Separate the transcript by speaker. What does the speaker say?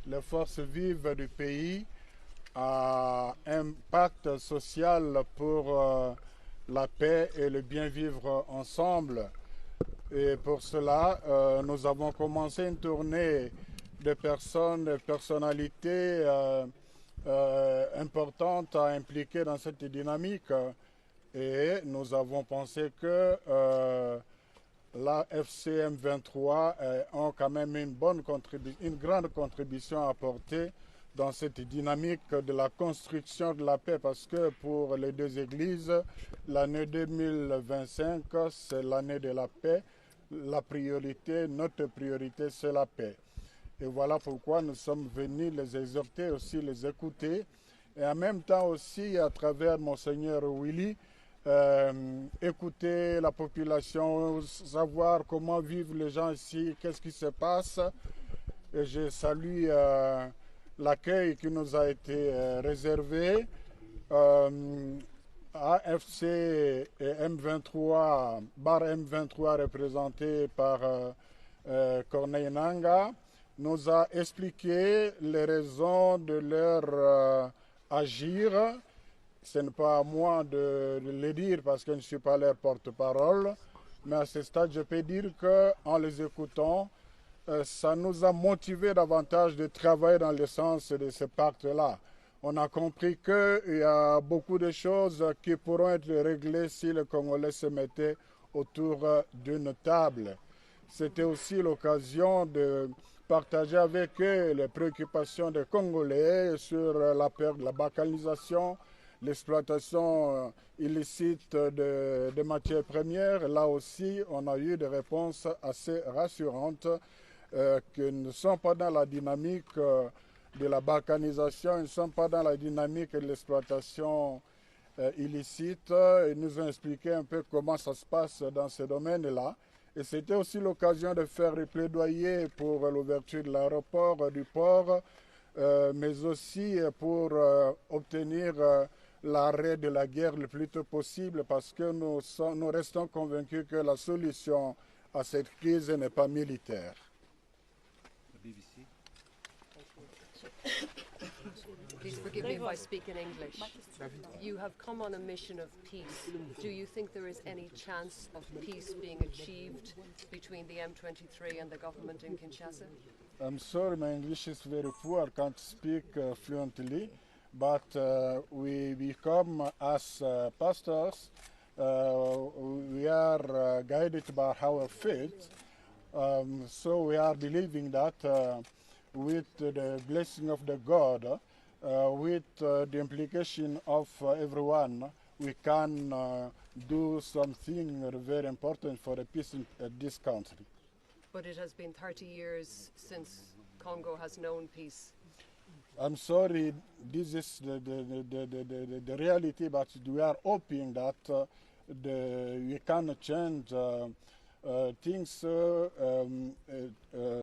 Speaker 1: Les forces vives du pays a un pacte social pour la paix et le bien vivre ensemble. Et pour cela, nous avons commencé une tournée de personnes, de personnalités importantes à impliquer dans cette dynamique. Et nous avons pensé que la FCM 23 ont quand même une grande contribution à apporter dans cette dynamique de la construction de la paix, parce que pour les deux églises, l'année 2025, c'est l'année de la paix. La priorité, notre priorité, c'est la paix. Et voilà pourquoi nous sommes venus les exhorter, aussi les écouter, et en même temps aussi, à travers Monseigneur Willy, écouter la population, savoir comment vivent les gens ici, qu'est-ce qui se passe. Et je salue l'accueil qui nous a été réservé. AFC et M23, bar M23 représenté par Corneille Nanga, nous a expliqué les raisons de leur agir. Ce n'est pas à moi de le dire parce que je ne suis pas leur porte-parole, mais à ce stade, je peux dire qu'en les écoutant, ça nous a motivé davantage de travailler dans le sens de ce pacte-là. On a compris qu'il y a beaucoup de choses qui pourront être réglées si les Congolais se mettaient autour d'une table. C'était aussi l'occasion de partager avec eux les préoccupations des Congolais sur la perte de la balkanisation, l'exploitation illicite de matières premières. Là aussi, on a eu des réponses assez rassurantes qui ne sont pas dans la dynamique de la balkanisation, ils ne sont pas dans la dynamique de l'exploitation illicite. Ils nous ont expliqué un peu comment ça se passe dans ce domaine-là. Et c'était aussi l'occasion de faire des plaidoyers pour l'ouverture de l'aéroport, du port, mais aussi pour obtenir l'arrêt de la guerre le plus tôt possible, parce que nous restons convaincus que la solution à cette crise n'est pas militaire.
Speaker 2: Please forgive me if I speak in English. You have come on a mission of peace. Do you think there is any chance of peace being achieved between the M23 and the government in Kinshasa?
Speaker 1: I'm sorry, my English is very poor. I can't speak fluently, but we come as pastors. We are guided by our faith. So we are believing that with the blessing of the God, with the implication of everyone, we can do something very important for the peace in this country.
Speaker 2: But it has been 30 years since Congo has known peace.
Speaker 1: I'm sorry, this is the reality, but we are hoping that we can change things